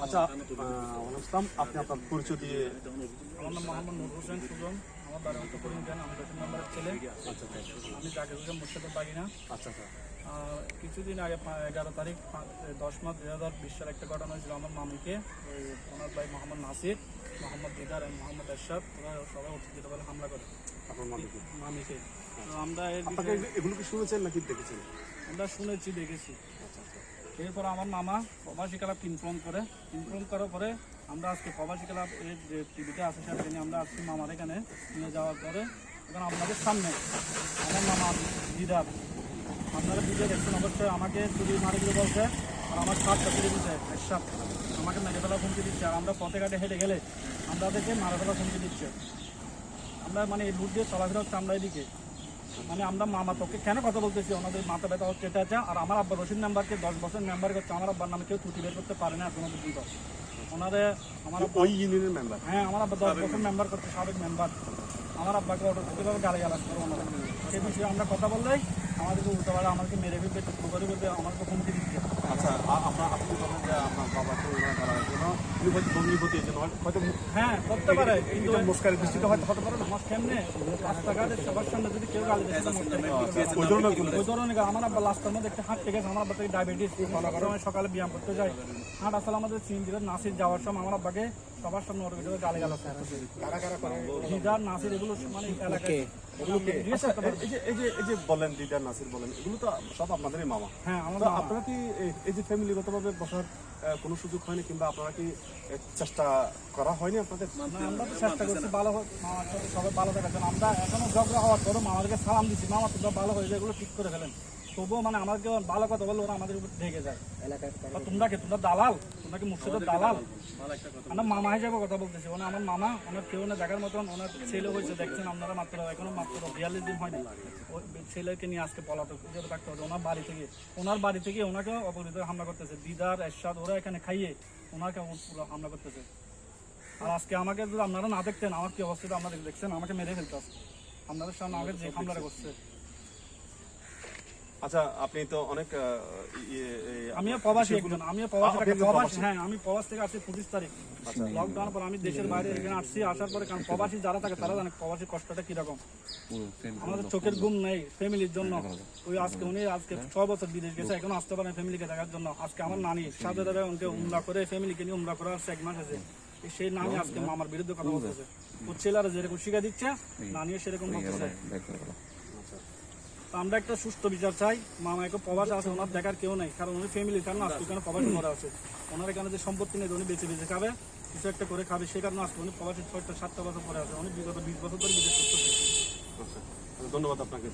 আচ্ছা, আপনি আপনার পরিচয় দিয়ে। আমার নাম মোহাম্মদ নূর হোসেন সুজন। আমার বাড়ি হচ্ছে করিমগঞ্জ। আমি 10 নম্বরের ছেলে। আচ্ছা আচ্ছা আমি জাকির হোসেন মুর্শিদের বাগিনা। আচ্ছা আচ্ছা কিছুদিন আগে 11 তারিখ 10 মার্চ 2020 সালে একটা ঘটনা হয়েছিল আমার মামিকে। ওনার ভাই মোহাম্মদ নাসির, মোহাম্মদ দিদার এবং মোহাম্মদ এরশাদ ওরা সবাই অতিথিত বলে হামলা করে আপনার মামিকে। তো আমরা এগুলো কি শুনেছেন নাকি দেখেছেন? আমরা শুনেছি, দেখেছি। এরপর আমার মামা প্রবাসী ক্লাব ইনফর্ম করার পরে আমরা আজকে প্রবাসী ক্লাব এর যে টিভিতে আছে সেটা নিয়ে আমরা আসছি মামার এখানে নিয়ে যাওয়ার পরে এখন আপনাদের সামনে আমার মামা দিদার, আপনারা ভিডিও দেখছেন অবশ্যই, আমাকে চুরি মারিগুলো বলছে আর আমার সাতটা চুরি দিচ্ছে একসাথ, আমাকে মেরে ফেলা হুমকি দিচ্ছে। আর আমরা পথে ঘাটে হেঁটে গেলে আমাদেরকে মারা ফেলা হুমকি দিচ্ছে। আমরা মানে এই রুট দিয়ে চলাফেরা হচ্ছে আমরা এদিকে, মানে আমরা মামা তোকে কেন কথা বলতেছি, ওনাদের মাথা ব্যথা হচ্ছে এটা আছে। আর আমার আব্বা রশিদ মেম্বারকে 10 বছর মেম্বার করছে, আমার আব্বার নামে কেউ ছুটি বের করতে পারে না এখনো পর্যন্ত। ওনারে আমার ওই ইউনিয়নের মেম্বার? হ্যাঁ, আমার আব্বা 10 বছর মেম্বার করছে, সাবেক মেম্বার। আমার আব্বাকে অটো কীভাবে গালাগালাজ করে ওনারা, সে বিষয়ে আমরা কথা বললেই আমাদেরকে উল্টো পারে, আমাকে মেরে ফেলবে, টুকরো করে ফেলবে, আমাকে হুমকি দিচ্ছে। আচ্ছা, আপনি বলেন যে আপনার বাবাকে ধরার জন্য ভগ্নিপতি হয়তো, হ্যাঁ করতে পারে, কিন্তু মুস্কারের দৃষ্টিতে হয়তো হতে পারে না। আমার সামনে রাস্তাঘাটে সবার সামনে যদি কেউ গালি দিচ্ছে ওই ধরনের আমার আব্বা লাস্টের মধ্যে একটা হাঁটতে গেছে, আমার আব্বা থেকে ডায়াবেটিস, সকালে ব্যায়াম করতে যায়, হাঁট আসলে আমাদের সিন্দিরের নাসির যাওয়ার সময় আমার আব্বাকে সবার সামনে ওর ভিতরে গালি গালাজ দিদার নাসির এগুলো মানে এলাকায় এই যে বলেন দিদার নাসির বলেন, এগুলো তো সব আপনাদেরই মামা। হ্যাঁ, আপনারা কি এই যে ফ্যামিলিগতভাবে বসার কোনো সুযোগ হয়নি, কিংবা আপনারা কি চেষ্টা করা হয়নি আপনাদের? আমরা তো চেষ্টা করছি ভালো সবাই ভালো থাকার জন্য। আমরা এখনো ঝগড়া হওয়ার পরও মামাদেরকে সালাম দিচ্ছি, মামা তোমরা ভালো হয়ে যায়, এগুলো ঠিক করে ফেলেন। তবুও মানে আমাদেরকে ভালো কথা বললে ওরা আমাদের উপর ঢেকে যায়। তোমরা দালাল, তোমরা কি মুর্শিদের দালাল? আমরা মামা হিসাবে কথা বলতেছি, মানে আমার মামা, ওনার কেউ না দেখার মতন, ওনার ছেলে হয়েছে দেখছেন আপনারা, মাত্র 42 দিন হয়নি। ওই ছেলেকে নিয়ে আজকে পলাতক হিসেবে থাকতে হবে। ওনার বাড়ি থেকে ওনাকে অপহৃত হামলা করতেছে, দিদার এরশাদ ওরা এখানে খাইয়ে ওনাকে পুরো হামলা করতেছে। আর আজকে আমাকে যদি আপনারা না দেখতেন আমার কি অবস্থা আপনারা দেখছেন, আমাকে মেরে ফেলতে আসছে আপনাদের সামনে, আমাকে যে হামলাটা করছে। আচ্ছা, আপনি তো অনেক আমিও প্রবাসী একজন, হ্যাঁ আমি প্রবাস থেকে আসছি 25 তারিখ লকডাউন পর। আমি দেশের বাইরে এখানে আসছি, আসার পরে কারণ প্রবাসী যারা থাকে তারা জানে প্রবাসী কষ্টটা কিরকম। আমাদের চোখের ঘুম নেই ফ্যামিলির জন্য। ওই আজকে উনি 6 বছর বিদেশ গেছে, এখনো আসতে পারেন ফ্যামিলিকে দেখার জন্য। আজকে আমার নানি সাথে দাদা উনকে উমরা করে ফ্যামিলিকে নিয়ে উমরা করার 1 মাস আছে, সেই নানি আজকে মামার বিরুদ্ধে কথা বলতেছে। ওর ছেলেরা যেরকম শিখা দিচ্ছে নানিও সেরকম বলতেছে। আমরা একটা সুস্থ বিচার চাই। মামা একটা প্রবাস আছে, ওনার দেখার কেউ নেই, কারণ উনি ফ্যামিলির কারণে আজকে এখানে প্রবাসী করা আছে। ওনার এখানে যে সম্পত্তি নেই, উনি বেঁচে বেঁচে খাবে, কিছু একটা করে খাবে, সেই কারণে আজকে উনি প্রবাসী 6-7 বছর পরে আছে। উনি বিগত 20 বছর ধরে বিদেশ করতেছে। ধন্যবাদ আপনাকে।